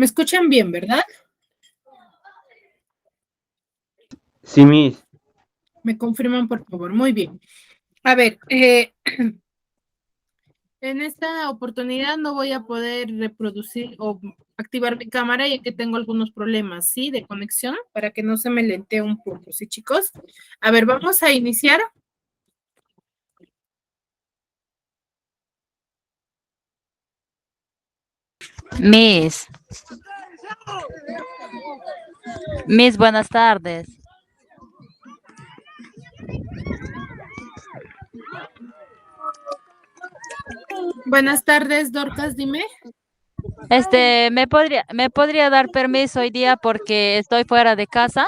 ¿Me escuchan bien, verdad? Sí, Miss. Me confirman, por favor. Muy bien. A ver, en esta oportunidad no voy a poder reproducir o activar mi cámara ya que tengo algunos problemas, ¿sí? De conexión para que no se me lentee un poco, ¿sí, chicos? A ver, vamos a iniciar. Miss, buenas tardes. Buenas tardes, Dorcas, dime. ¿Me podría dar permiso hoy día porque estoy fuera de casa?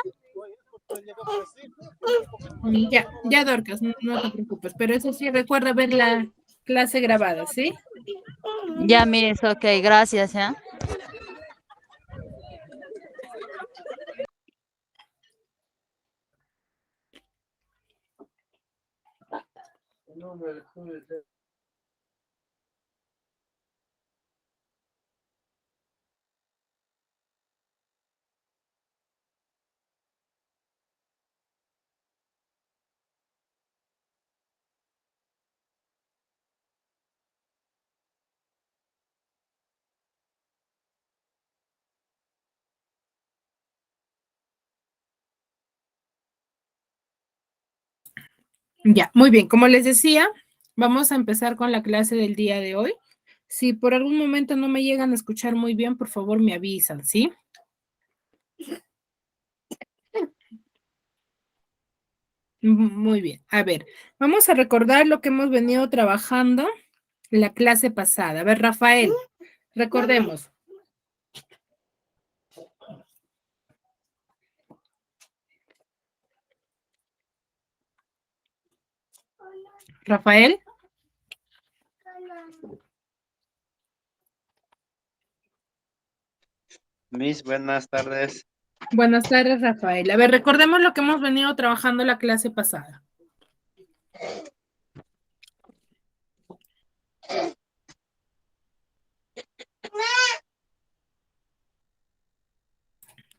Ya, Dorcas, no te preocupes, pero eso sí, recuerda ver la clase grabada, ¿sí? Ya, Miss, ok, gracias, ¿ya? Ya, muy bien. Como les decía, vamos a empezar con la clase del día de hoy. Si por algún momento no me llegan a escuchar muy bien, por favor me avisan, ¿sí? Muy bien. A ver, vamos a recordar lo que hemos venido trabajando en la clase pasada. A ver, Rafael, recordemos. Rafael. Miss, buenas tardes. Buenas tardes, Rafael. A ver, recordemos lo que hemos venido trabajando la clase pasada.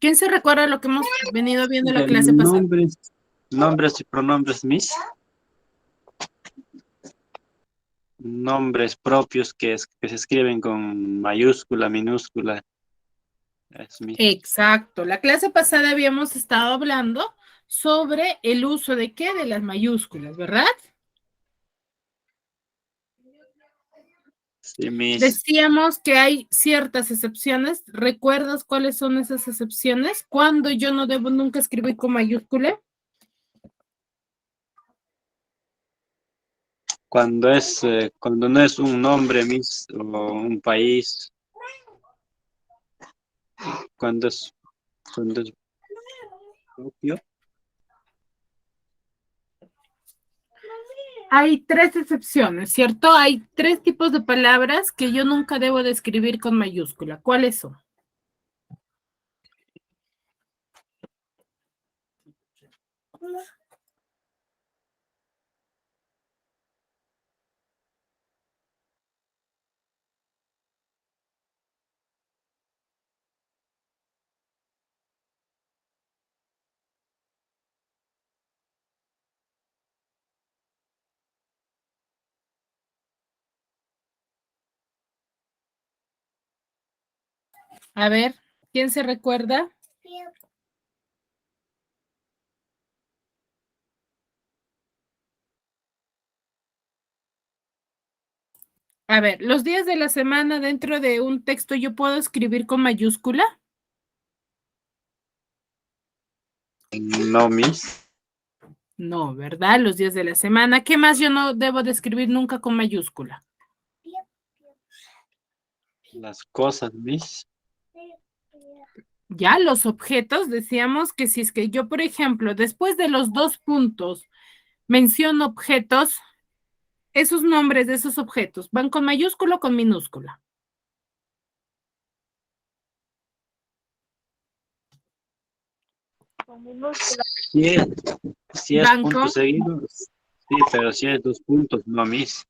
¿Quién se recuerda lo que hemos venido viendo la De clase pasada? nombres y pronombres, Miss. Nombres propios que se escriben con mayúscula, minúscula. Es Miss. Exacto. La clase pasada habíamos estado hablando sobre el uso de qué, de las mayúsculas, ¿verdad? Sí, Miss. Decíamos que hay ciertas excepciones. ¿Recuerdas cuáles son esas excepciones? ¿Cuándo yo no debo nunca escribir con mayúscula? Cuando no es un nombre, Miss, o un país. Cuando es propio. Hay tres excepciones, ¿cierto? Hay tres tipos de palabras que yo nunca debo de escribir con mayúscula. ¿Cuáles son? A ver, ¿quién se recuerda? A ver, los días de la semana dentro de un texto yo puedo escribir con mayúscula. No, Miss. No, ¿verdad? Los días de la semana. ¿Qué más yo no debo de escribir nunca con mayúscula? Las cosas, Miss. Ya los objetos, decíamos que si es que yo, por ejemplo, después de los dos puntos menciono objetos, esos nombres de esos objetos, ¿van con mayúscula o con minúscula? Si es, si es Van punto con, seguido, sí, pero si es dos puntos, no, Miss.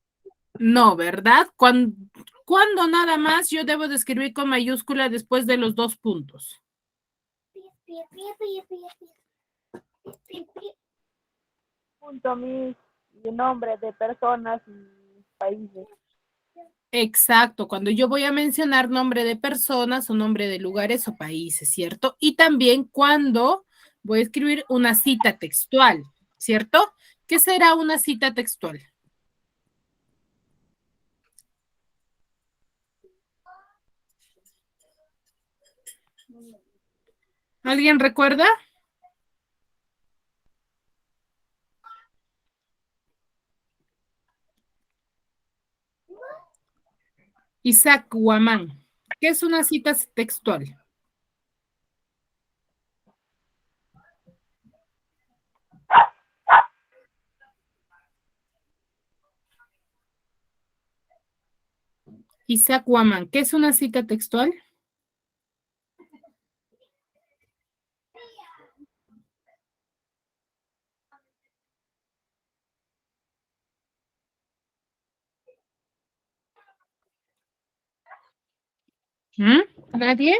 No, ¿verdad? ¿Cuándo nada más yo debo de escribir con mayúscula después de los 2 puntos? Punto mis nombres de personas y países. Exacto, cuando yo voy a mencionar nombre de personas o nombre de lugares o países, ¿cierto? Y también cuando voy a escribir una cita textual, ¿cierto? ¿Qué será una cita textual? ¿Alguien recuerda? Isaac Guamán. ¿Qué es una cita textual? Isaac Guamán. ¿Qué es una cita textual? ¿Mm? ¿Nadie?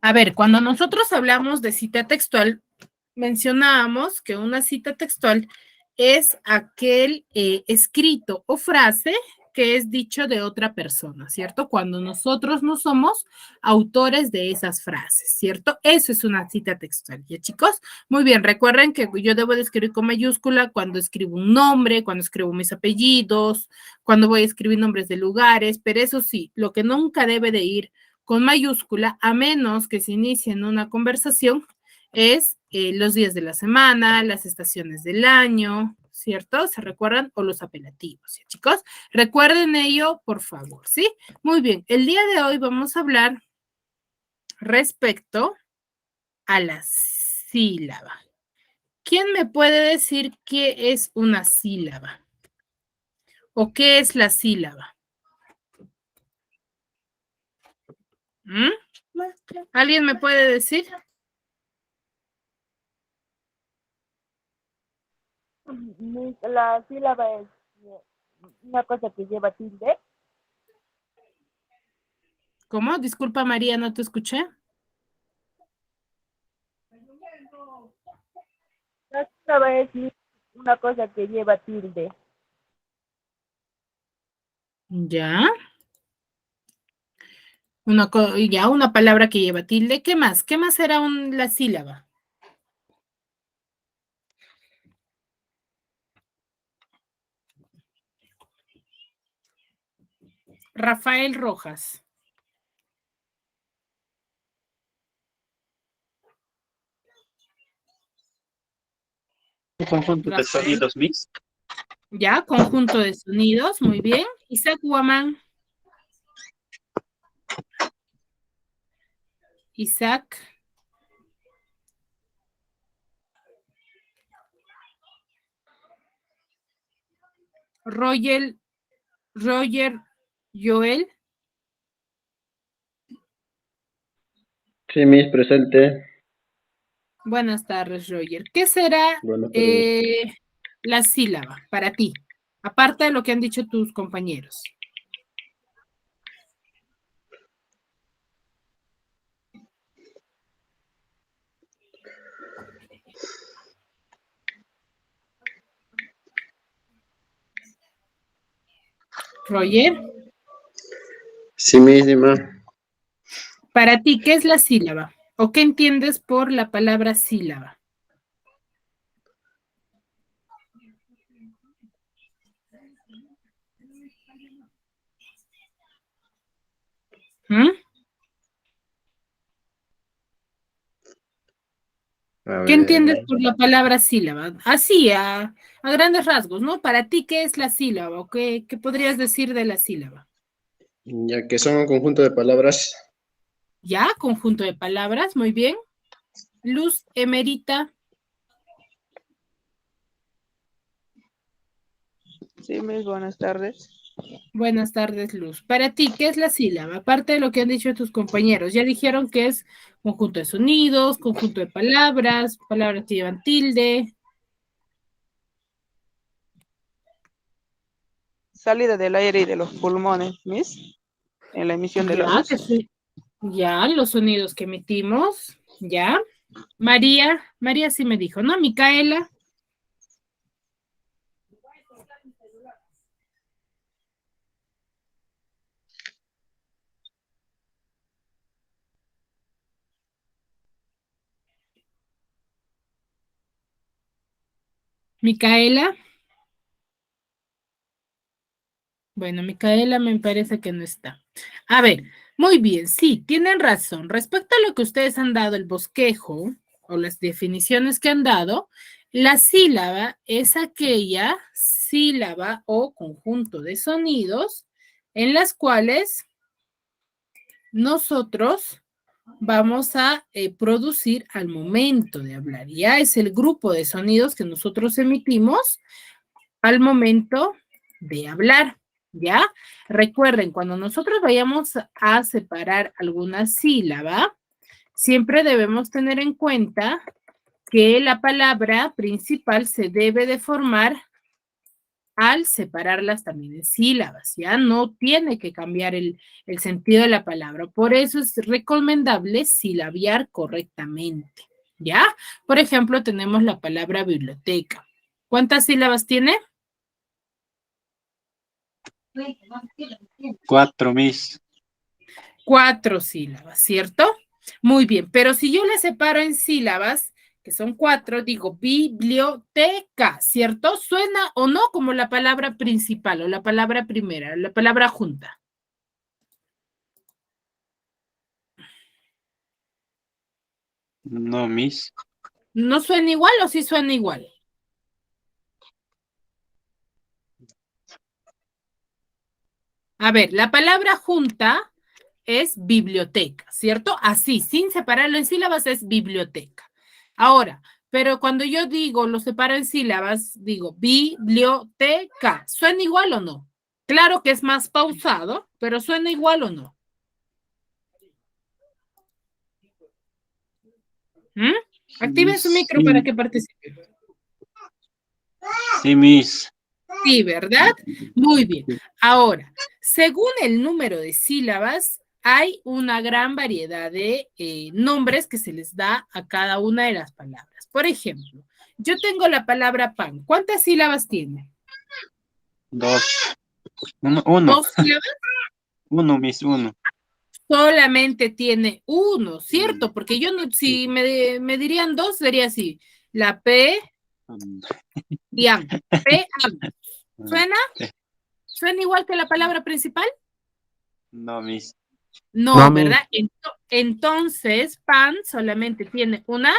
A ver, cuando nosotros hablamos de cita textual, mencionábamos que una cita textual es aquel escrito o frase que es dicho de otra persona, ¿cierto? Cuando nosotros no somos autores de esas frases, ¿cierto? Eso es una cita textual, ¿ya chicos? Muy bien, recuerden que yo debo de escribir con mayúscula cuando escribo un nombre, cuando escribo mis apellidos, cuando voy a escribir nombres de lugares, pero eso sí, lo que nunca debe de ir con mayúscula, a menos que se inicie en una conversación, es los días de la semana, las estaciones del año, ¿cierto? ¿Se recuerdan? O los apelativos, ¿sí, chicos? Recuerden ello, por favor, ¿sí? Muy bien, el día de hoy vamos a hablar respecto a la sílaba. ¿Quién me puede decir qué es una sílaba? ¿O qué es la sílaba? ¿Mm? ¿Alguien me puede decir? La sílaba es una cosa que lleva tilde. ¿Cómo? Disculpa, María, no te escuché. La sílaba es una cosa que lleva tilde. Ya. Ya, una palabra que lleva tilde. ¿Qué más? ¿Qué más era la sílaba? Rafael Rojas. Un conjunto de Rafael. sonidos mixtos. Ya, conjunto de sonidos, muy bien. Isaac Guamán. Isaac. Roger Joel. Sí, Miss, presente. Buenas tardes, Roger. ¿Qué será Buenas tardes. la sílaba para ti? Aparte de lo que han dicho tus compañeros. Roger, Sí, Miss, dime. para ti, ¿qué es la sílaba? ¿O qué entiendes por la palabra sílaba? ¿Mm? A ¿Qué ver, entiendes por la palabra sílaba? Así, a grandes rasgos, ¿no? Para ti, ¿qué es la sílaba? ¿O qué podrías decir de la sílaba? ya que son un conjunto de palabras. Ya, conjunto de palabras, muy bien. Luz Emerita. Sí, muy buenas tardes. Buenas tardes, Luz. Para ti, ¿qué es la sílaba? Aparte de lo que han dicho tus compañeros, ya dijeron que es conjunto de sonidos, conjunto de palabras, palabras que llevan tilde. Salida del aire y de los pulmones, Miss, en la emisión de la Ya, luz. que sí. Ya, los sonidos que emitimos, ya. María sí me dijo, ¿no? Micaela. Micaela. Bueno, Micaela me parece que no está. A ver, muy bien, sí, tienen razón. Respecto a lo que ustedes han dado, el bosquejo o las definiciones que han dado, la sílaba es aquella sílaba o conjunto de sonidos en las cuales nosotros vamos a producir al momento de hablar. Ya es el grupo de sonidos que nosotros emitimos al momento de hablar. ¿Ya? Recuerden, cuando nosotros vayamos a separar alguna sílaba, siempre debemos tener en cuenta que la palabra principal se debe de formar al separarlas también en sílabas, ¿ya? No tiene que cambiar el sentido de la palabra. Por eso es recomendable silabiar correctamente, ¿ya? Por ejemplo, tenemos la palabra biblioteca. ¿Cuántas sílabas tiene? 4, Miss. 4 sílabas, ¿cierto? Muy bien, pero si yo le separo en sílabas, que son 4, digo biblioteca, ¿cierto? ¿Suena o no como la palabra principal o la palabra primera, la palabra junta? No, Miss. ¿No suena igual o sí suena igual? A ver, la palabra junta es biblioteca, ¿cierto? Así, sin separarlo en sílabas, es biblioteca. Ahora, pero cuando yo digo, lo separo en sílabas, digo biblioteca, ¿suena igual o no? Claro que es más pausado, pero ¿suena igual o no? Activen su micro Sí. para que participen. Sí, Miss. Sí, ¿verdad? Muy bien. Ahora, según el número de sílabas, hay una gran variedad de nombres que se les da a cada una de las palabras. Por ejemplo, yo tengo la palabra pan. ¿Cuántas sílabas tiene? 2. 1. 2 sílabas. 1, Miss, 1. Solamente tiene 1, ¿cierto? Porque yo no, si me dirían 2, sería así. La P y AM. P, AM. ¿Suena? ¿Suena igual que la palabra principal? No, Miss. No, ¿verdad? Entonces, pan solamente tiene una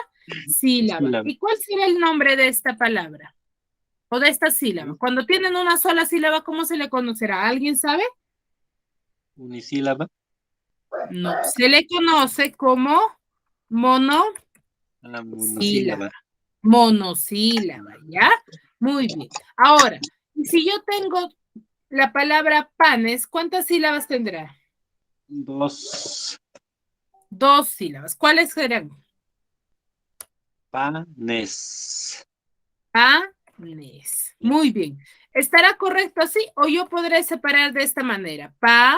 sílaba. Sílaba. ¿Y cuál será el nombre de esta palabra? O de esta sílaba. Cuando tienen una sola sílaba, ¿cómo se le conocerá? ¿Alguien sabe? Unisílaba. No, se le conoce como monosílaba. La monosílaba. Monosílaba, ¿ya? Muy bien. Ahora, si yo tengo la palabra panes, ¿cuántas sílabas tendrá? 2. 2 sílabas. ¿Cuáles serán? Panes. Panes. Muy bien. ¿Estará correcto así o yo podré separar de esta manera? Pa-N-Es.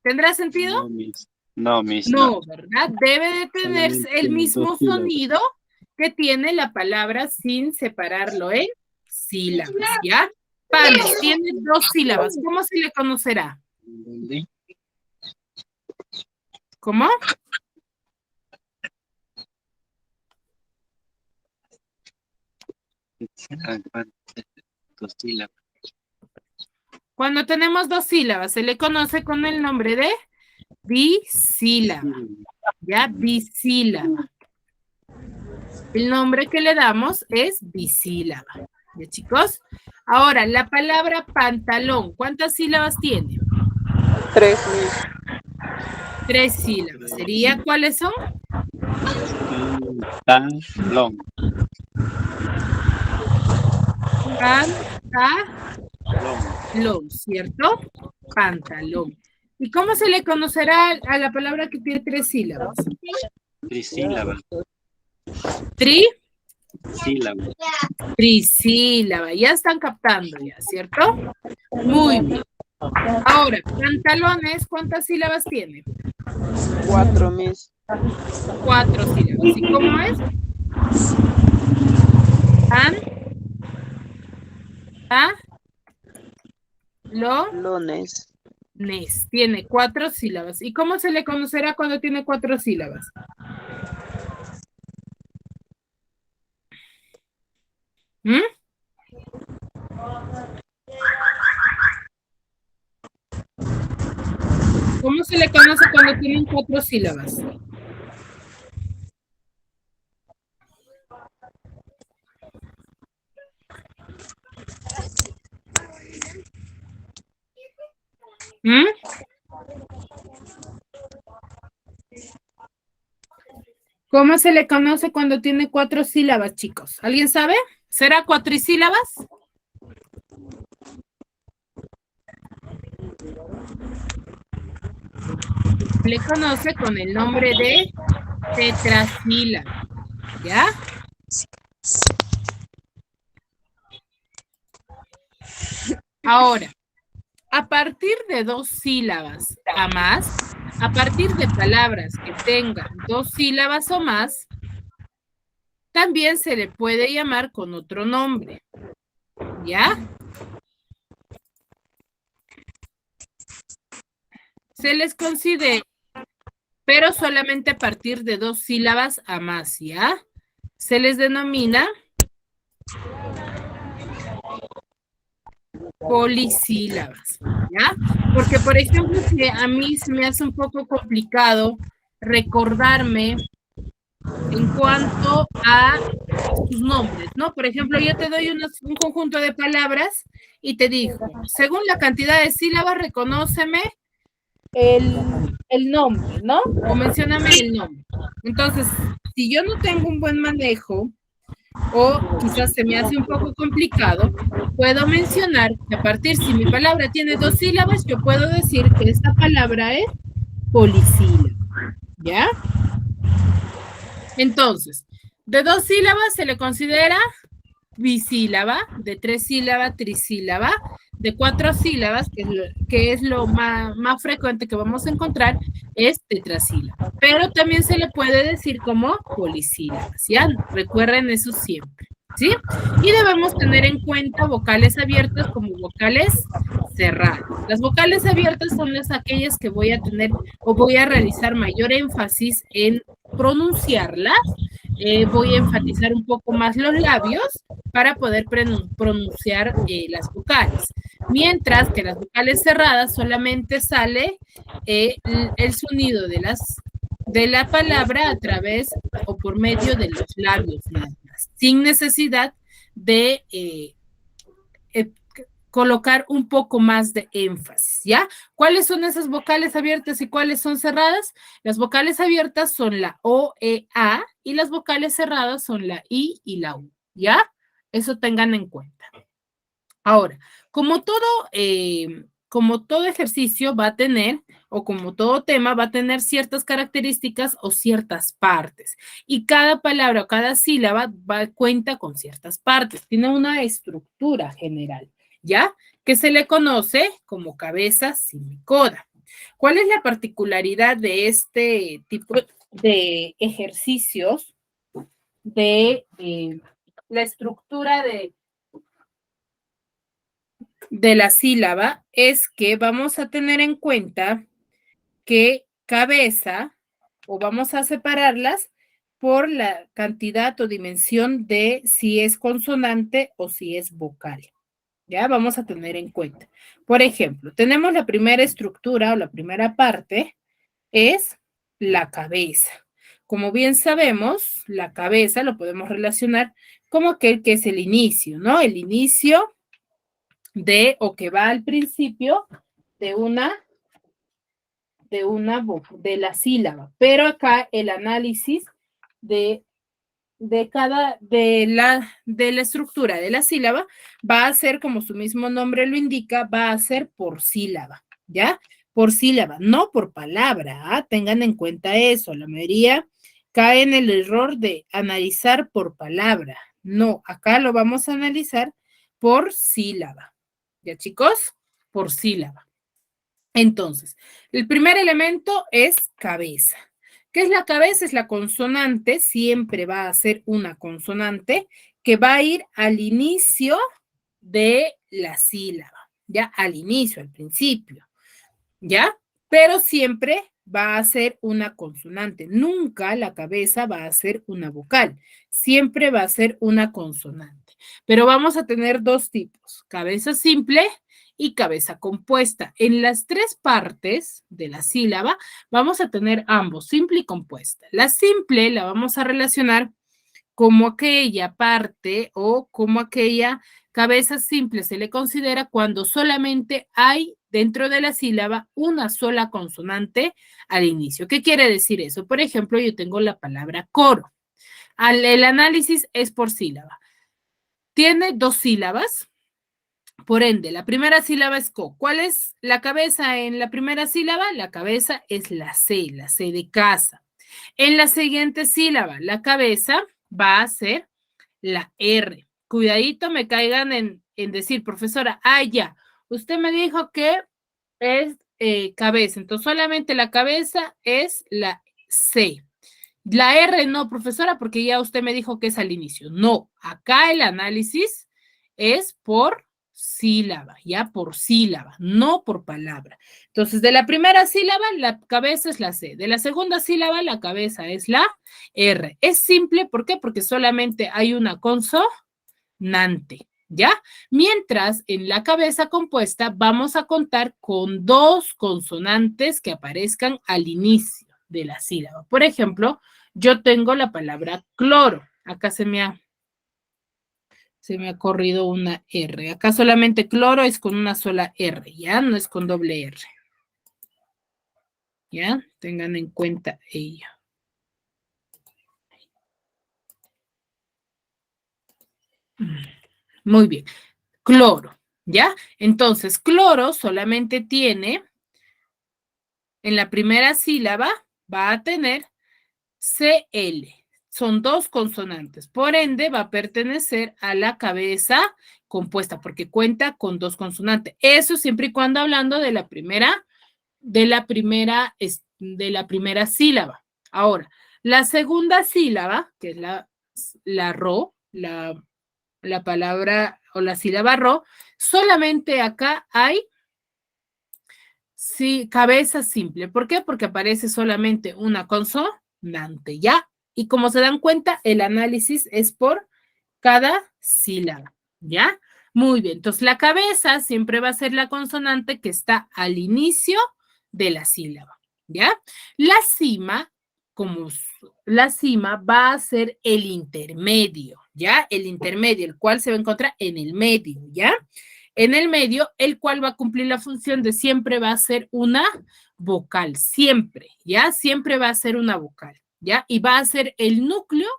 ¿Tendrá sentido? No, Miss. No, Miss. No, ¿verdad? Debe de tener Solamente el tiene mismo 2 sílabas. sonido que tiene la palabra sin separarlo en sílabas, ¿ya? Panes tiene 2 sílabas. ¿Cómo se le conocerá? ¿Dónde? ¿Cómo? Dos sílabas. Cuando tenemos 2 sílabas, se le conoce con el nombre de bisílaba, ¿ya? Bisílaba. El nombre que le damos es bisílaba, ¿ya, chicos? Ahora, la palabra pantalón, ¿cuántas sílabas tiene? 3, Miss. 3 sílabas. ¿Sería cuáles son? Pantalón. Pantalón, ¿cierto? Pantalón. ¿Y cómo se le conocerá a la palabra que tiene 3 sílabas? Trisílaba. Sílaba. Trisílaba. Ya están captando ya, ¿cierto? Muy bien. Ahora, pantalones, ¿cuántas sílabas tiene? 4, Miss. 4 sílabas. ¿Y cómo es? Lones. Tiene 4 sílabas. ¿Y cómo se le conocerá cuando tiene 4 sílabas? ¿Mm? ¿Cómo se le conoce cuando tienen 4 sílabas? ¿Mm? ¿Cómo se le conoce cuando tiene 4 sílabas, chicos? ¿Alguien sabe? ¿Será cuatrisílabas? Le conoce con el nombre de tetrasílaba. ¿Ya? Ahora, a partir de 2 sílabas a más, a partir de palabras que tengan 2 sílabas o más, también se le puede llamar con otro nombre. ¿Ya? Se les considera, pero solamente a partir de 2 sílabas a más, ¿ya? Se les denomina polisílabas, ¿ya? Porque, por ejemplo, que a mí se me hace un poco complicado recordarme en cuanto a sus nombres, ¿no? Por ejemplo, yo te doy un conjunto de palabras y te digo, según la cantidad de sílabas, reconóceme el nombre, ¿no? O mencióname el nombre. Entonces, si yo no tengo un buen manejo, o quizás se me hace un poco complicado, puedo mencionar que a partir, si mi palabra tiene 2 sílabas, yo puedo decir que esta palabra es polisílaba, ¿ya? Entonces, de 2 sílabas se le considera bisílaba, de 3 sílabas, trisílaba, de 4 sílabas, que es lo más frecuente que vamos a encontrar, es tetrasílaba. Pero también se le puede decir como polisílabas, ¿ya? Recuerden eso siempre, ¿sí? Y debemos tener en cuenta vocales abiertas como vocales cerradas. Las vocales abiertas son aquellas que voy a tener o voy a realizar mayor énfasis en pronunciarlas. Voy a enfatizar un poco más los labios para poder pronunciar las vocales. Mientras que las vocales cerradas solamente sale el sonido de la palabra a través o por medio de los labios, nada más, sin necesidad de colocar un poco más de énfasis, ¿ya? ¿Cuáles son esas vocales abiertas y cuáles son cerradas? Las vocales abiertas son la O, E, A y las vocales cerradas son la I y la U, ¿ya? Eso tengan en cuenta. Ahora, como todo ejercicio va a tener, o como todo tema, va a tener ciertas características o ciertas partes. Y cada palabra o cada sílaba cuenta con ciertas partes. Tiene una estructura general, ¿ya? Que se le conoce como cabeza, semicoda. ¿Cuál es la particularidad de este tipo de ejercicios de la estructura de la sílaba? Es que vamos a tener en cuenta que cabeza, o vamos a separarlas por la cantidad o dimensión de si es consonante o si es vocal. Ya vamos a tener en cuenta. Por ejemplo, tenemos la primera estructura o la primera parte es la cabeza. Como bien sabemos, la cabeza lo podemos relacionar como aquel que es el inicio, ¿no? El inicio o que va al principio de la sílaba. Pero acá el análisis de de la estructura de la sílaba va a ser, como su mismo nombre lo indica, va a ser por sílaba, ¿ya? Por sílaba, no por palabra, ¿ah? Tengan en cuenta eso. La mayoría cae en el error de analizar por palabra. No, acá lo vamos a analizar por sílaba. ¿Ya, chicos? Por sílaba. Entonces, el primer elemento es cabeza. ¿Qué es la cabeza? Es la consonante, siempre va a ser una consonante que va a ir al inicio de la sílaba, ya al inicio, al principio, ¿ya? Pero siempre va a ser una consonante. Nunca la cabeza va a ser una vocal. Siempre va a ser una consonante. Pero vamos a tener dos tipos, cabeza simple y cabeza compuesta. En las tres partes de la sílaba vamos a tener ambos, simple y compuesta. La simple la vamos a relacionar como aquella parte o como aquella cabeza simple se le considera cuando solamente hay dentro de la sílaba una sola consonante al inicio. ¿Qué quiere decir eso? Por ejemplo, yo tengo la palabra coro. El análisis es por sílaba. Tiene dos sílabas. Por ende, la primera sílaba es co. ¿Cuál es la cabeza en la primera sílaba? La cabeza es la C de casa. En la siguiente sílaba, la cabeza va a ser la R. Cuidadito, me caigan en decir, profesora, ya, usted me dijo que es cabeza, entonces solamente la cabeza es la C. La R no, profesora, porque ya usted me dijo que es al inicio. No, acá el análisis es por sílaba, ya por sílaba, no por palabra. Entonces, de la primera sílaba, la cabeza es la C. De la segunda sílaba, la cabeza es la R. Es simple, ¿por qué? Porque solamente hay una consonante, ¿ya? Mientras en la cabeza compuesta vamos a contar con dos consonantes que aparezcan al inicio de la sílaba. Por ejemplo, yo tengo la palabra cloro. Acá se me ha corrido una R. Acá solamente cloro es con una sola R, ¿ya? No es con doble R. ¿Ya? Tengan en cuenta ello. Muy bien. Cloro, ¿ya? Entonces, cloro solamente tiene, en la primera sílaba, va a tener CL. Son dos consonantes. Por ende, va a pertenecer a la cabeza compuesta porque cuenta con dos consonantes. Eso siempre y cuando hablando de la primera sílaba. Ahora, la segunda sílaba, que es la ro, la palabra o la sílaba ro, solamente acá hay cabeza simple. ¿Por qué? Porque aparece solamente una consonante, ¿ya? Y como se dan cuenta, el análisis es por cada sílaba, ¿ya? Muy bien, entonces la cabeza siempre va a ser la consonante que está al inicio de la sílaba, ¿ya? La cima, la cima va a ser el intermedio, ¿ya? El intermedio, el cual se va a encontrar en el medio, ¿ya? En el medio, el cual va a cumplir la función de siempre va a ser una vocal, siempre, ¿ya? Siempre va a ser una vocal, ¿ya? Y va a ser el núcleo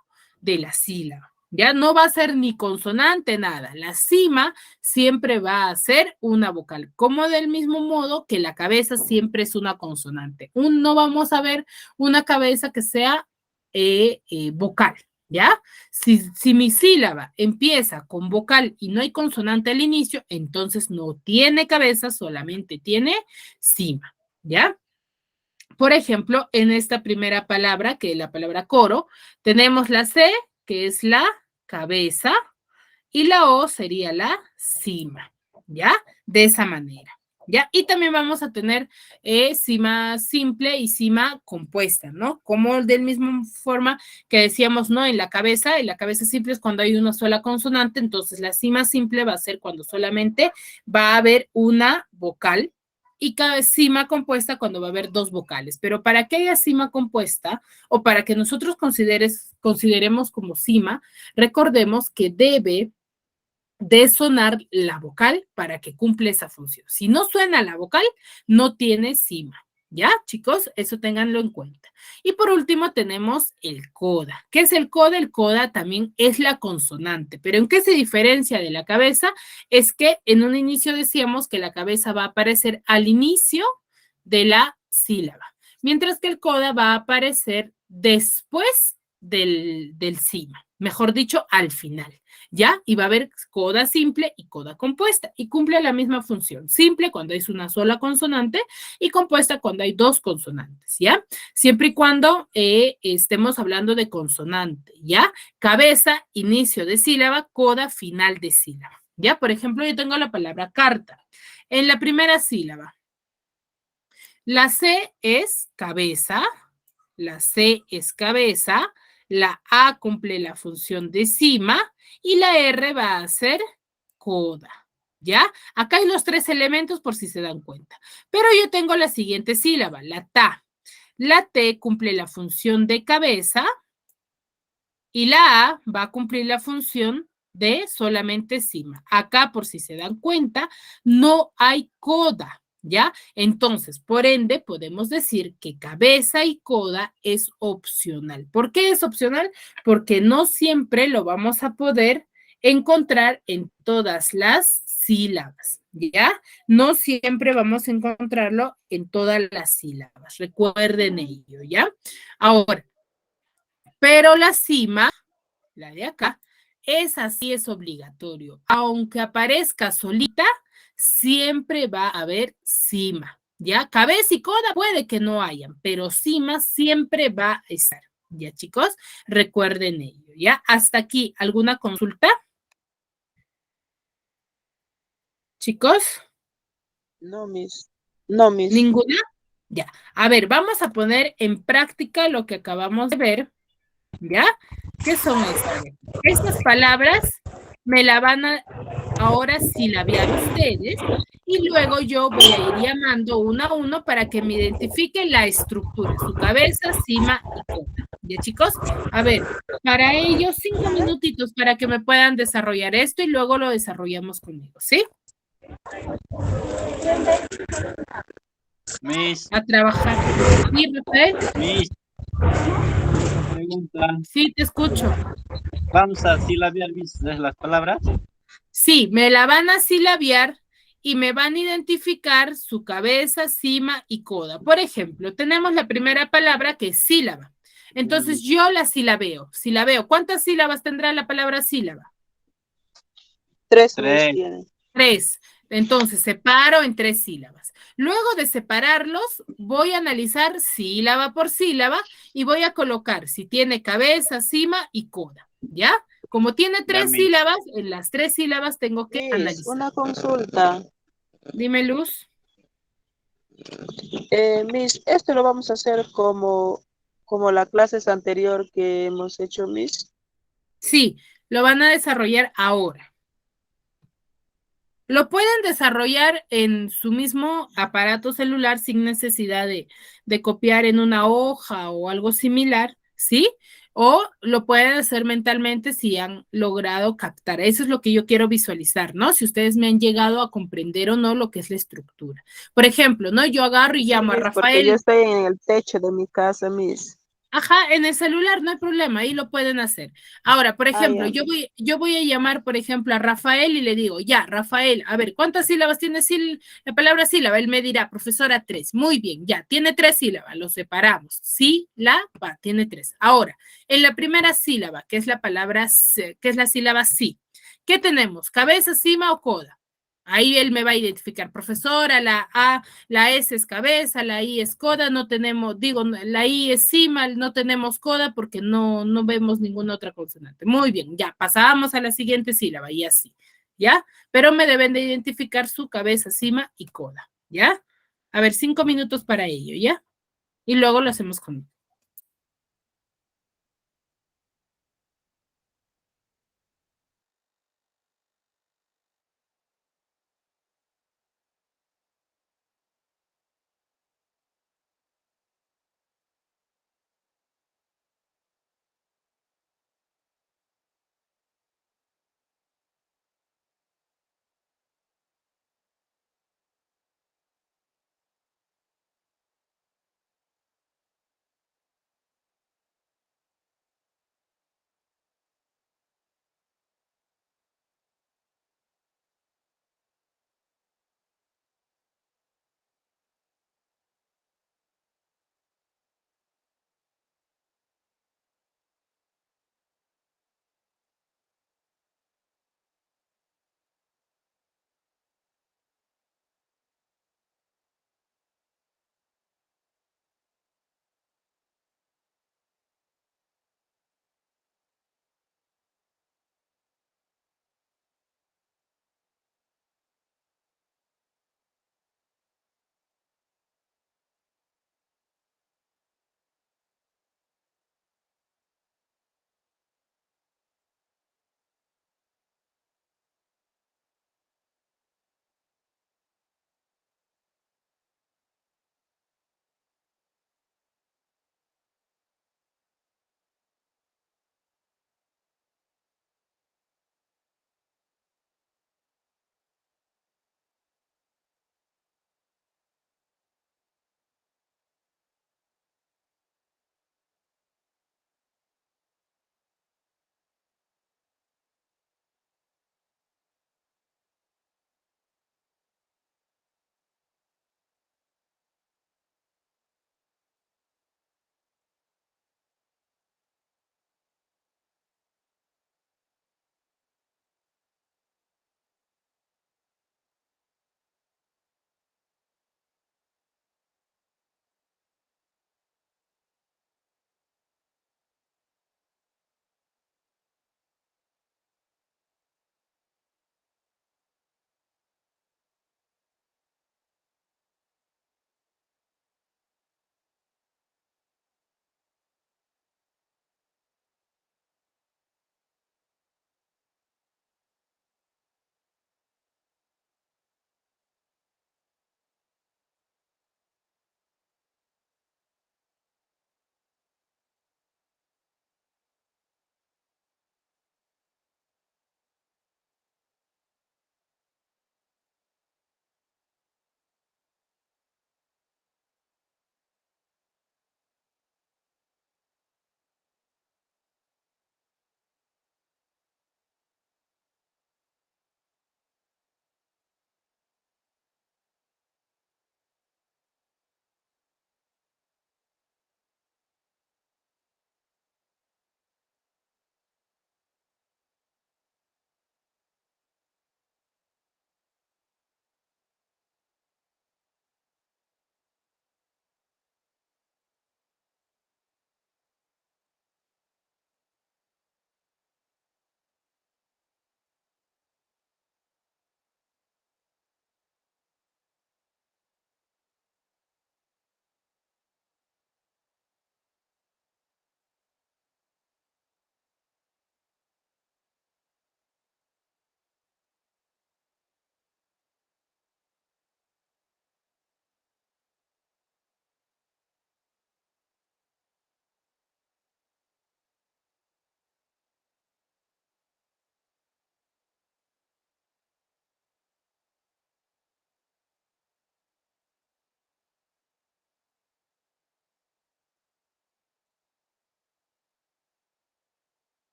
de la sílaba. Ya no va a ser ni consonante, nada. La cima siempre va a ser una vocal, como del mismo modo que la cabeza siempre es una consonante. No vamos a ver una cabeza que sea vocal, ¿ya? Si mi sílaba empieza con vocal y no hay consonante al inicio, entonces no tiene cabeza, solamente tiene cima, ¿ya? Por ejemplo, en esta primera palabra, que es la palabra coro, tenemos la C, que es la cabeza, y la O sería la cima, ¿ya? De esa manera, ¿ya? Y también vamos a tener cima simple y cima compuesta, ¿no? Como de la misma forma que decíamos, ¿no? En la cabeza simple es cuando hay una sola consonante, entonces la cima simple va a ser cuando solamente va a haber una vocal, y cada cima compuesta cuando va a haber dos vocales. Pero para que haya cima compuesta o para que nosotros consideremos como cima, recordemos que debe de sonar la vocal para que cumple esa función. Si no suena la vocal, no tiene cima, ¿Ya, chicos? Eso ténganlo en cuenta. Y por último tenemos el coda. ¿Qué es el coda? El coda también es la consonante. ¿Pero en qué se diferencia de la cabeza? Es que en un inicio decíamos que la cabeza va a aparecer al inicio de la sílaba, mientras que el coda va a aparecer después del cima, mejor dicho, al final. ¿Ya? Y va a haber coda simple y coda compuesta, y cumple la misma función. Simple cuando es una sola consonante y compuesta cuando hay dos consonantes, ¿ya? Siempre y cuando estemos hablando de consonante, ¿ya? Cabeza, inicio de sílaba, coda, final de sílaba, ¿ya? Por ejemplo, yo tengo la palabra carta. En la primera sílaba, la C es cabeza, la C es cabeza, la A cumple la función de cima y la R va a ser coda, ¿ya? Acá hay los tres elementos por si se dan cuenta. Pero yo tengo la siguiente sílaba, la ta. La T cumple la función de cabeza y la A va a cumplir la función de solamente cima. Acá, por si se dan cuenta, no hay coda, ¿ya? Entonces, por ende, podemos decir que cabeza y coda es opcional. ¿Por qué es opcional? Porque no siempre lo vamos a poder encontrar en todas las sílabas, ¿ya? No siempre vamos a encontrarlo en todas las sílabas. Recuerden ello, ¿ya? Ahora, pero la cima, la de acá, esa sí es obligatorio. Aunque aparezca solita, siempre va a haber cima, ¿ya? Cabeza y coda puede que no hayan, pero cima siempre va a estar, ¿ya, chicos? Recuerden ello, ¿ya? Hasta aquí, ¿alguna consulta? Chicos, No, Miss. No, Miss. ¿ninguna? Ya. A ver, vamos a poner en práctica lo que acabamos de ver, ¿ya? ¿Qué son estas? Estas palabras me la van a ahora silabiar ustedes y luego yo voy a ir llamando uno a uno para que me identifique la estructura, su cabeza, cima y coda. ¿Ya, chicos? A ver, para ello 5 minutitos para que me puedan desarrollar esto y luego lo desarrollamos conmigo, ¿sí? Miss, A trabajar. ¿Sí, Rafael? Miss, pregunta. Sí, te escucho. ¿Vamos a silabiar las palabras? Sí, me la van a silabiar y me van a identificar su cabeza, cima y coda. Por ejemplo, tenemos la primera palabra que es sílaba. Entonces yo la silabeo. Silabeo. ¿Cuántas sílabas tendrá la palabra sílaba? 3 Miss Tres. tiene. 3. Entonces separo en 3 sílabas. Luego de separarlos, voy a analizar sílaba por sílaba y voy a colocar si tiene cabeza, cima y coda. ¿Ya? Como tiene Ya, 3 Miss. sílabas, en las 3 sílabas tengo que Miss, analizar. una consulta. Dime, Luz. Miss, esto lo vamos a hacer como las clases anterior que hemos hecho, Miss. Sí, lo van a desarrollar ahora. Lo pueden desarrollar en su mismo aparato celular sin necesidad de copiar en una hoja o algo similar, ¿sí? O lo pueden hacer mentalmente si han logrado captar. Eso es lo que yo quiero visualizar, ¿no? Si ustedes me han llegado a comprender o no lo que es la estructura. Por ejemplo, ¿no? Yo agarro y Sí, llamo a Miss, porque yo Rafael. estoy en el techo de mi casa, Miss. Ajá, en el celular no hay problema, ahí lo pueden hacer. Ahora, por ejemplo, Ya. yo voy a llamar, por ejemplo, a Rafael y le digo, ya, Rafael, a ver, ¿cuántas sílabas tiene la palabra sílaba? Él me dirá, profesora, 3. Muy bien, ya, tiene 3 sílabas, lo separamos. Sí, la, va, tiene 3. Ahora, en la primera sílaba, que es la palabra, que es la sílaba sí, ¿qué tenemos? ¿Cabeza, cima o coda? Ahí él me va a identificar, profesora, la A, la S es cabeza, la I es coda, no tenemos, digo, la I es cima, no tenemos coda porque no vemos ninguna otra consonante. Muy bien, ya, pasamos a la siguiente sílaba y así, ¿ya? Pero me deben de identificar su cabeza, cima y coda, ¿ya? A ver, 5 minutos para ello, ¿ya? Y luego lo hacemos con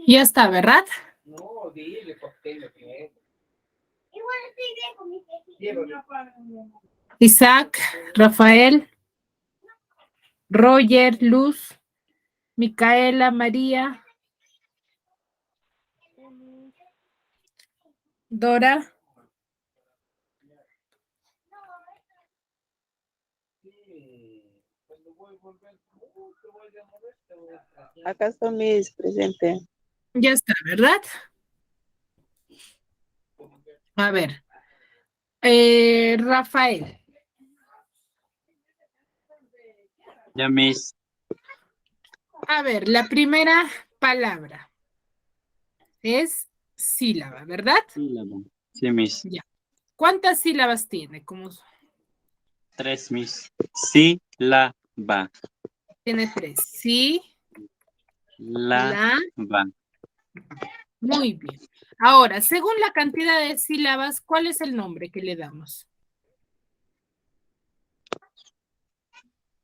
Ya está, ¿verdad? Isaac, Rafael, Roger, Luz, Micaela, María, Dora, Acá está mis presente. ya está, ¿verdad? A ver, Rafael, Ya, Miss. a ver, la primera palabra es sílaba, ¿verdad? Sílaba. Sí, Miss. Ya. ¿Cuántas sílabas tiene? Como 3, Miss. Sílaba. tiene 3. Sí, La. la, Va. muy bien. Ahora, según la cantidad de sílabas, ¿cuál es el nombre que le damos?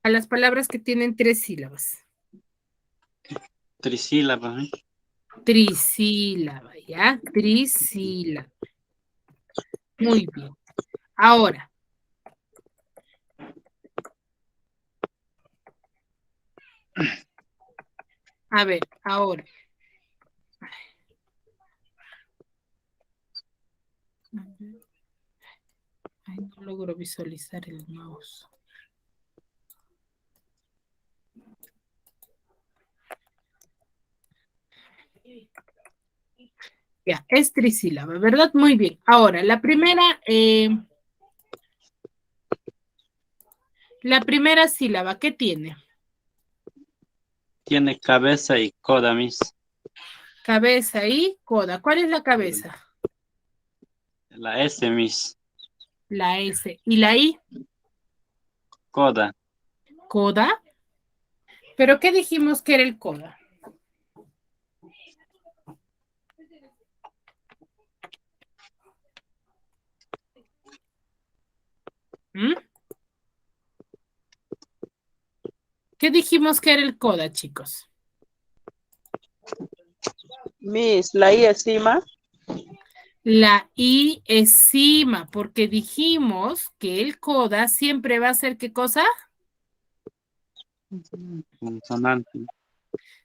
A las palabras que tienen 3 sílabas. Trisílaba. Trisílaba, ¿ya? Trisílaba. Muy bien. Ahora. A ver, ahora. Ay, no logro visualizar el mouse. Ya, es trisílaba, ¿verdad? Muy bien. Ahora, la primera sílaba, ¿qué tiene? Tiene cabeza y coda, Miss. Cabeza y coda. ¿Cuál es la cabeza? La S, Miss. La S. ¿Y la I? Coda. Coda. ¿Pero qué dijimos que era el coda? ¿Mm? ¿Qué dijimos que era el coda, chicos? Miss, la I encima. La I encima, porque dijimos que el coda siempre va a ser ¿qué cosa? Consonante.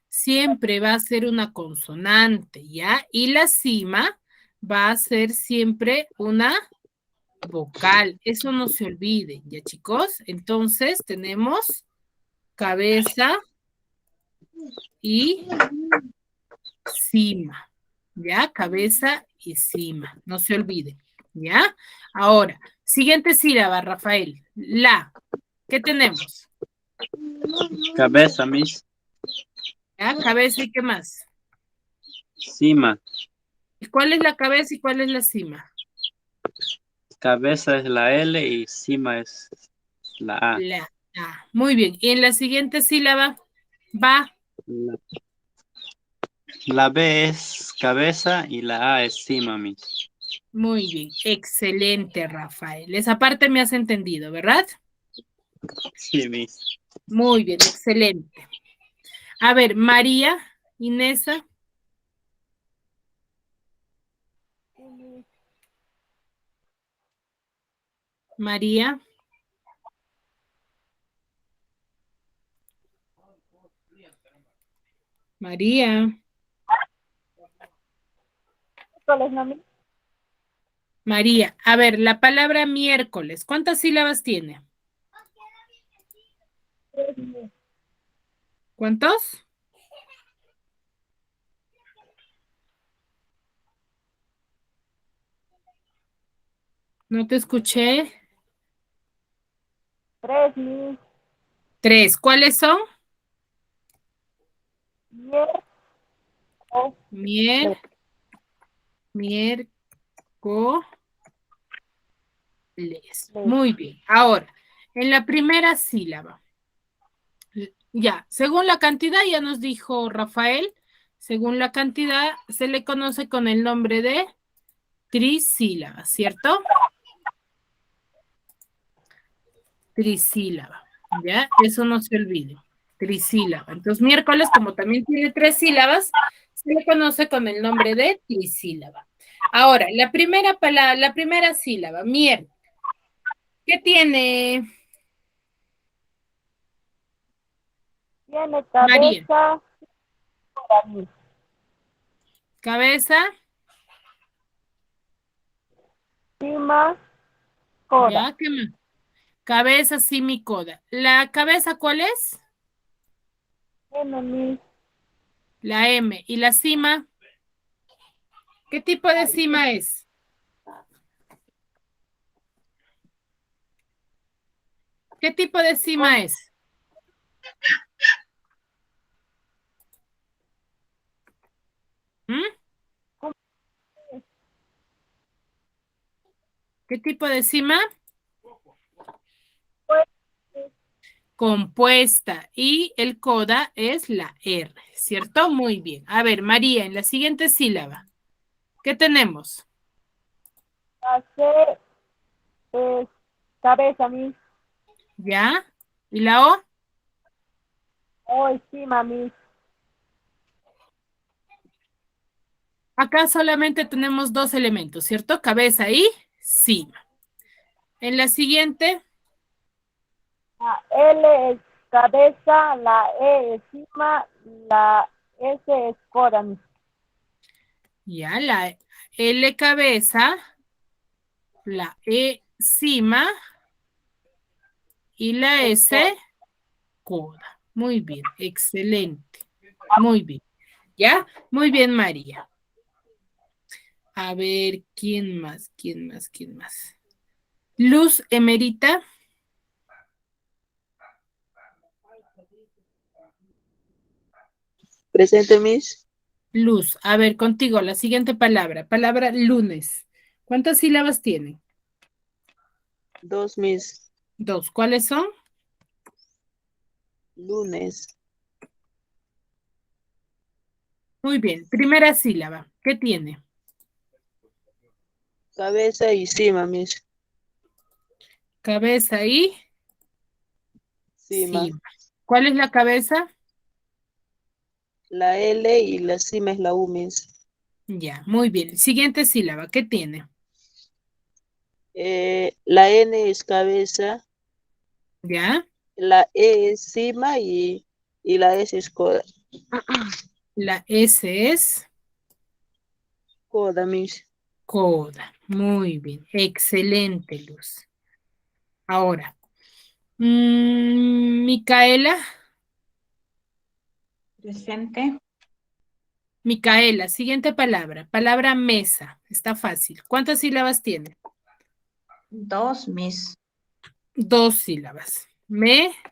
Siempre va a ser una consonante, ¿ya? Y la cima va a ser siempre una vocal. Eso no se olvide, ¿ya, chicos? Entonces tenemos cabeza y cima, ¿ya? Cabeza y cima, no se olvide, ¿ya? Ahora, siguiente sílaba, Rafael. La. ¿Qué tenemos? Cabeza, Miss. ¿Ya? Cabeza y qué más. Cima. ¿Y cuál es la cabeza y cuál es la cima? Cabeza es la L y cima es la A. La A. Muy bien. Y en la siguiente sílaba va. La, la B es cabeza y la A es cima, Miss. Muy bien. Excelente, Rafael. Esa parte me has entendido, ¿verdad? Sí, Miss. Muy bien, excelente. A ver, María, Inesa. María. María. ¿Cuál es, mami? María. A ver, la palabra miércoles. ¿Cuántas sílabas tiene? ¿Cuántos? No te escuché. 3, Miss. 3. ¿Cuáles son? Miércoles. Miércoles. Muy bien. Ahora, en la primera sílaba. Ya, según la cantidad, ya nos dijo Rafael, según la cantidad se le conoce con el nombre de trisílaba, ¿cierto? Trisílaba, ¿ya? Eso no se olvide, trisílaba. Entonces, miércoles, como también tiene 3 sílabas, se le conoce con el nombre de trisílaba. Ahora, la primera palabra, la primera sílaba, miércoles. ¿Qué tiene? Tiene María. cabeza, coda, Miss. Cabeza, Cima, coda. ya, ¿qué más? Cabeza, cima y coda. ¿La cabeza cuál es? M, Miss. La M. ¿Y la cima? ¿Qué tipo de cima es? ¿Qué tipo de cima es? ¿Mm? ¿Qué tipo de cima? Compuesta. Y el coda es la R, ¿cierto? Muy bien. A ver, María, en la siguiente sílaba, ¿qué tenemos? La C es cabeza, Miss. ¿Ya? ¿Y la O? O es cima, Miss. Acá solamente tenemos 2 elementos, ¿cierto? Cabeza y cima. En la siguiente, La L es cabeza, la E es cima, la S es coda, Miss. ya, la L cabeza, la E cima y la S coda. Muy bien, excelente. Muy bien. ¿Ya? Muy bien, María. A ver, ¿quién más? ¿Quién más? ¿Quién más? Luz Emerita. Presente, Miss. Luz. A ver, contigo, la siguiente palabra. Palabra lunes. ¿Cuántas sílabas tiene? 2, Miss. 2. ¿Cuáles son? Lunes. Muy bien. Primera sílaba. ¿Qué tiene? Cabeza y cima, Miss. Cabeza y Cima. cima. ¿Cuál es la cabeza? La L y la cima es la U, Miss. Ya, muy bien. Siguiente sílaba. ¿Qué tiene? La N es cabeza, ¿Ya? la E es cima y la S es coda. La S es Coda, Miss. coda. Muy bien. Excelente, Luz. Ahora, Micaela. Presente. Micaela, siguiente palabra. Palabra mesa. Está fácil. ¿Cuántas sílabas tiene? 2, Miss. 2 sílabas. Mesa.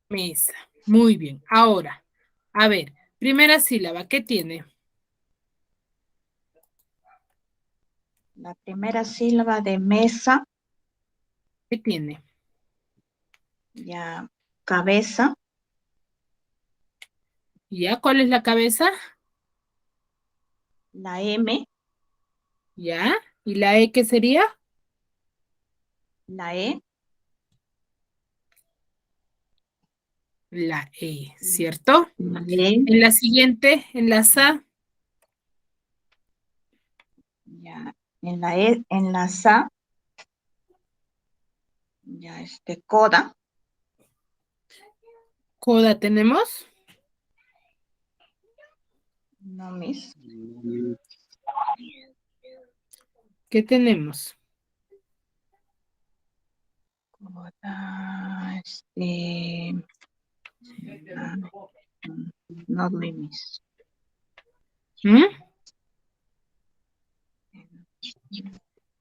Mesa. Muy bien. Ahora, a ver, primera sílaba, ¿qué tiene? La primera sílaba de mesa, ¿Qué tiene? ya cabeza, ¿Ya? ¿Cuál es la cabeza? la M, ¿Ya? ¿Y la E qué sería? la E, La E, ¿cierto? la E, En la siguiente, en la SA, ya en la E, en la SA, ya coda, coda tenemos. no, Miss. ¿Qué tenemos? Coda, no, Miss. ¿Mm?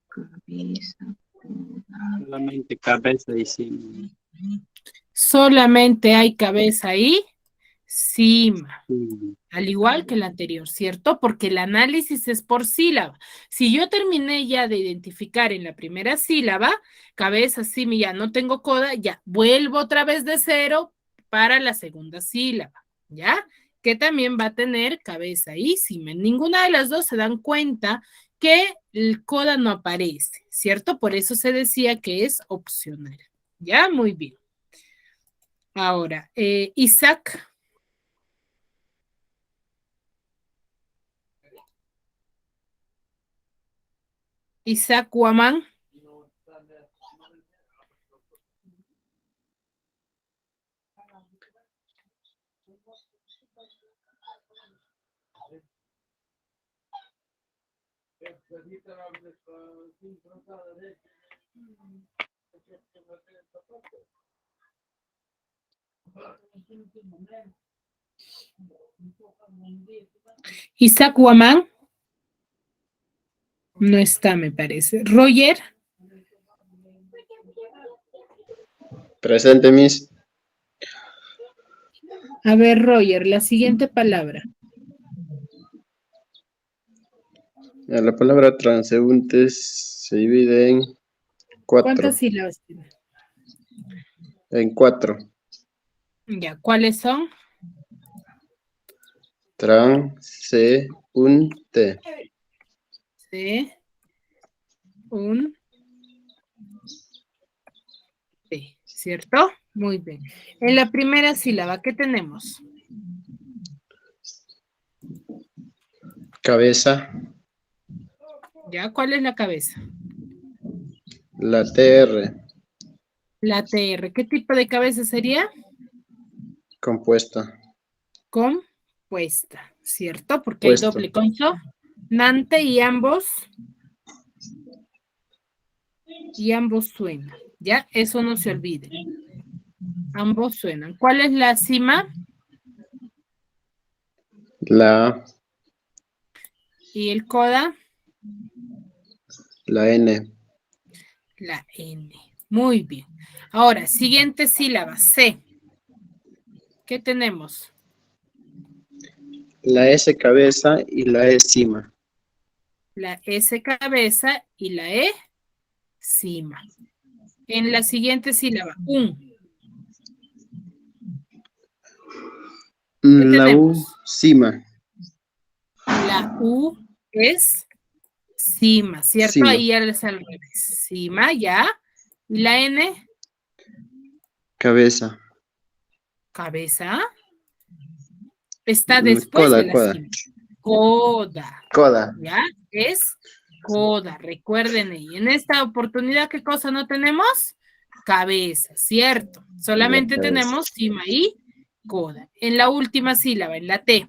Cabeza, coda. Solamente cabeza y cima. Solamente hay cabeza y cima. Sí. Al igual que el anterior, ¿cierto? Porque el análisis es por sílaba. Si yo terminé ya de identificar en la primera sílaba, cabeza, cima, y ya no tengo coda, ya vuelvo otra vez de cero para la segunda sílaba, ¿ya? Que también va a tener cabeza y cima. En ninguna de las dos se dan cuenta que el coda no aparece, ¿cierto? Por eso se decía que es opcional. ¿Ya? Muy bien. Ahora, Isaac. Isaac Guamán. Isaac Guamán. No está, me parece. Roger. Presente, Miss. A ver, Roger, la siguiente palabra. La palabra transeúntes se divide en 4. ¿Cuántas sílabas tiene? En 4. Ya, ¿cuáles son? Transeúnte. C, un, T, ¿cierto? Muy bien. En la primera sílaba, ¿qué tenemos? Cabeza. ¿Ya? ¿Cuál es la cabeza? La TR. La TR. ¿Qué tipo de cabeza sería? Compuesta. Compuesta, ¿cierto? Porque hay Puesto. doble consonante y ambos suenan, ¿ya? Eso no se olvide. Ambos suenan. ¿Cuál es la cima? La ¿Y el coda? N. La N. Muy bien. Ahora, siguiente sílaba, C. ¿Qué tenemos? La S cabeza y la E cima. La S cabeza y la E cima. En la siguiente sílaba, un. La U tenemos? cima. La U es cima, ¿cierto? Cima. Ahí ya es al revés. Cima, ya. ¿Y la N? Cabeza. Cabeza. Está después Coda, de la coda. cima. Coda. Coda. ¿Ya? Es coda. Recuerden ahí. En esta oportunidad, ¿qué cosa no tenemos? Cabeza, ¿cierto? Solamente La cabeza. tenemos cima y coda. En la última sílaba, en la T.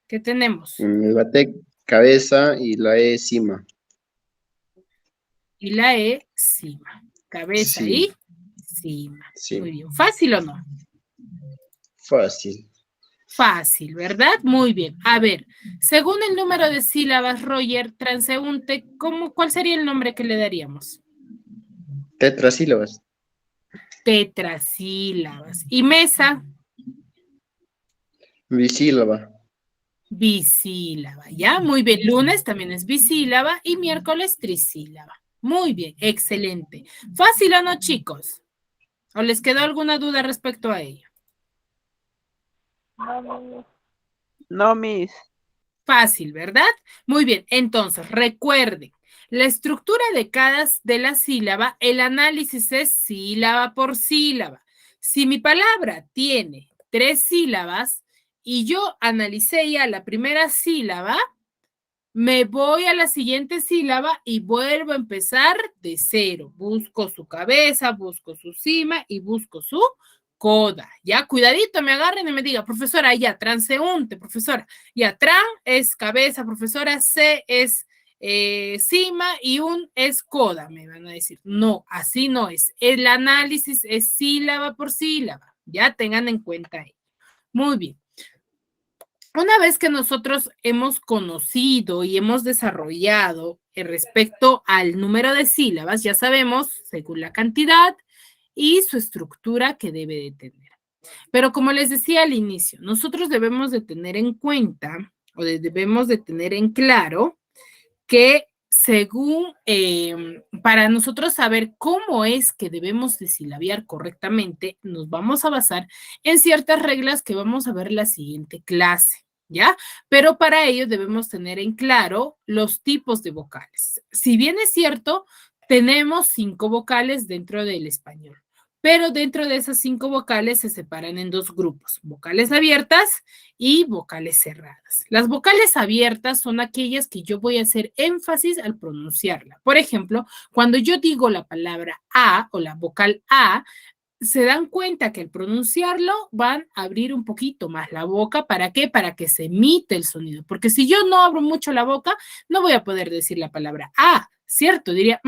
¿Qué tenemos? La T cabeza y la E cima. Y la E, cima. Cabeza Sí. y cima. Sí. Muy bien. ¿Fácil o no? Fácil. Fácil, ¿verdad? Muy bien. A ver, según el número de sílabas, Roger, transeúnte, ¿cuál sería el nombre que le daríamos? Tetrasílabas. Tetrasílabas. ¿Y mesa? Bisílaba. Bisílaba. ¿Ya? Muy bien. Lunes también es bisílaba y miércoles trisílaba. Muy bien, excelente. ¿Fácil o no, chicos? ¿O les quedó alguna duda respecto a ello? No, Miss. Fácil, ¿verdad? Muy bien, entonces recuerden, la estructura de la sílaba, el análisis es sílaba por sílaba. Si mi palabra tiene 3 sílabas y yo analicé ya la primera sílaba, me voy a la siguiente sílaba y vuelvo a empezar de cero. Busco su cabeza, busco su cima y busco su coda. Ya, cuidadito, me agarren y me digan, profesora, ya, transeúnte, profesora. Ya, tran es cabeza, profesora, C es cima y un es coda, me van a decir. No, así no es. El análisis es sílaba por sílaba. Ya, tengan en cuenta ahí. Muy bien. Una vez que nosotros hemos conocido y hemos desarrollado respecto al número de sílabas, ya sabemos, según la cantidad y su estructura que debe de tener. Pero como les decía al inicio, nosotros debemos de tener en cuenta o debemos de tener en claro que según, para nosotros saber cómo es que debemos de silabiar correctamente, nos vamos a basar en ciertas reglas que vamos a ver en la siguiente clase, ¿ya? Pero para ello debemos tener en claro los tipos de vocales. Si bien es cierto, tenemos 5 vocales dentro del español. pero dentro de esas 5 vocales se separan en 2 grupos, vocales abiertas y vocales cerradas. Las vocales abiertas son aquellas que yo voy a hacer énfasis al pronunciarla. Por ejemplo, cuando yo digo la palabra A o la vocal A, se dan cuenta que al pronunciarlo van a abrir un poquito más la boca. ¿Para qué? Para que se emite el sonido. Porque si yo no abro mucho la boca, no voy a poder decir la palabra A, ¿cierto? Diría,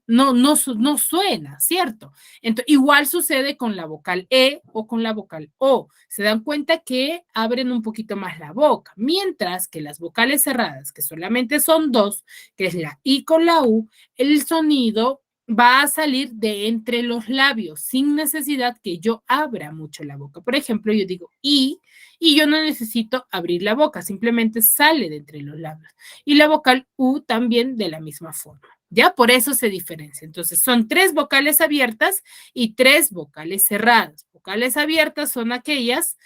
no suena, ¿cierto? Entonces, igual sucede con la vocal E o con la vocal O. Se dan cuenta que abren un poquito más la boca, mientras que las vocales cerradas, que solamente son 2, que es la I con la U, el sonido va a salir de entre los labios sin necesidad que yo abra mucho la boca. Por ejemplo, yo digo I y yo no necesito abrir la boca, simplemente sale de entre los labios. Y la vocal U también de la misma forma. ¿Ya? Por eso se diferencia. Entonces, son 3 vocales abiertas y 3 vocales cerradas. Vocales abiertas son aquellas,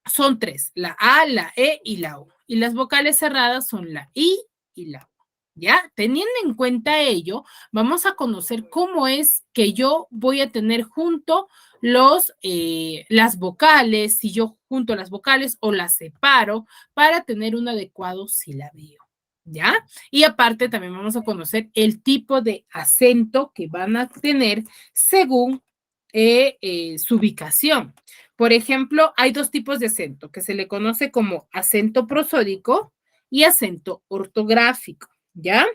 son 3, la A, la E y la O. Y las vocales cerradas son la I y la O. ¿Ya? Teniendo en cuenta ello, vamos a conocer cómo es que yo voy a tener junto las vocales, si yo junto las vocales o las separo para tener un adecuado silabeo. ¿Ya? Y aparte también vamos a conocer el tipo de acento que van a tener según su ubicación. Por ejemplo, hay 2 tipos de acento que se le conoce como acento prosódico y acento ortográfico, ¿ya?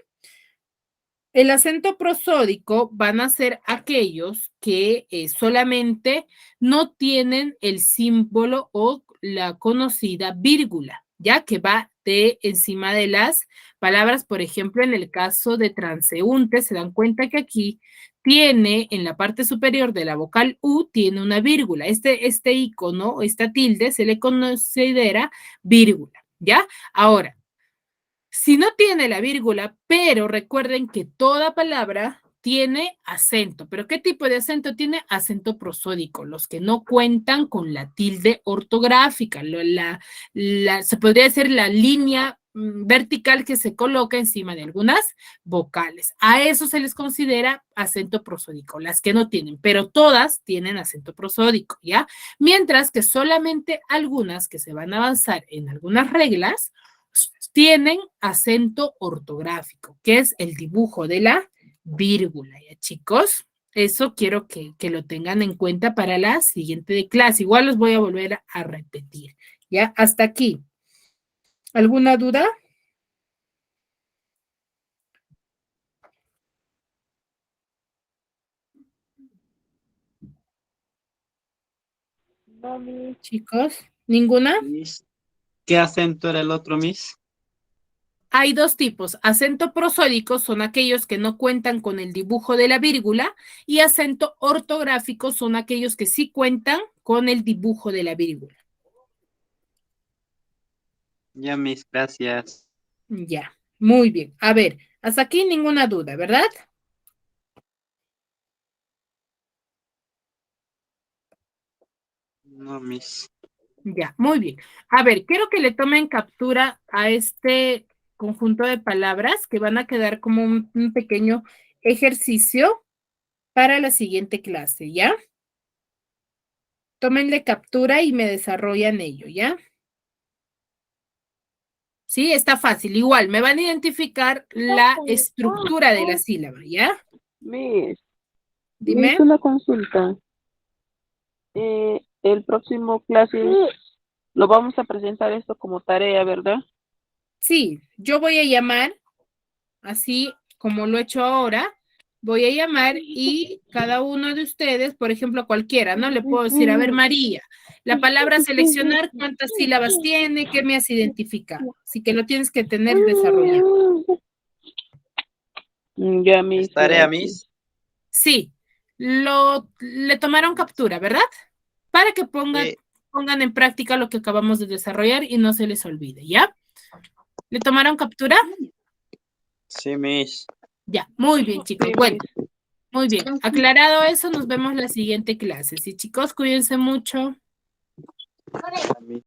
El acento prosódico van a ser aquellos que solamente no tienen el símbolo o la conocida vírgula, ya que va de encima de las palabras. Por ejemplo, en el caso de transeúnte, se dan cuenta que aquí tiene en la parte superior de la vocal U, tiene una vírgula. Este icono, esta tilde, se le considera vírgula, ¿ya? Ahora, si no tiene la vírgula, pero recuerden que toda palabra tiene acento. ¿Pero qué tipo de acento tiene? Acento prosódico, los que no cuentan con la tilde ortográfica. Se podría decir la línea vertical que se coloca encima de algunas vocales. A eso se les considera acento prosódico, las que no tienen, pero todas tienen acento prosódico, ¿ya? Mientras que solamente algunas que se van a avanzar en algunas reglas tienen acento ortográfico, que es el dibujo de la vírgula, ¿ya, chicos? Eso quiero que lo tengan en cuenta para la siguiente clase. Igual los voy a volver a repetir, ¿ya? Hasta aquí. ¿Alguna duda? No, Miss. Chicos, ¿ninguna? Miss, ¿qué acento era el otro, Miss? Hay 2 tipos. Acento prosódico son aquellos que no cuentan con el dibujo de la vírgula y acento ortográfico son aquellos que sí cuentan con el dibujo de la vírgula. Ya, Miss, gracias. Ya, muy bien. A ver, hasta aquí ninguna duda, ¿verdad? No, Miss. Ya, muy bien. A ver, quiero que le tomen captura a este conjunto de palabras que van a quedar como un pequeño ejercicio para la siguiente clase, ¿ya? Tómenle captura y me desarrollan ello, ¿ya? Sí, está fácil. Igual, me van a identificar la estructura de la sílaba, ¿ya? Miss, Dime. Miss, una consulta. El próximo clase lo vamos a presentar esto como tarea, ¿verdad? Sí, yo voy a llamar, así como lo he hecho ahora, voy a llamar y cada uno de ustedes, por ejemplo, cualquiera, ¿no? Le puedo decir, a ver, María, la palabra seleccionar, ¿cuántas sílabas tiene? ¿Qué me has identificado? Así que lo tienes que tener desarrollado. Ya, Miss. ¿Tarea, Miss? Sí, le tomaron captura, ¿verdad? Para que pongan en práctica lo que acabamos de desarrollar y no se les olvide, ¿ya? ¿Le tomaron captura? Sí, Miss. Ya, muy bien, chicos. Bueno, muy bien. Aclarado eso, nos vemos la siguiente clase. Sí, chicos, cuídense mucho. Miss.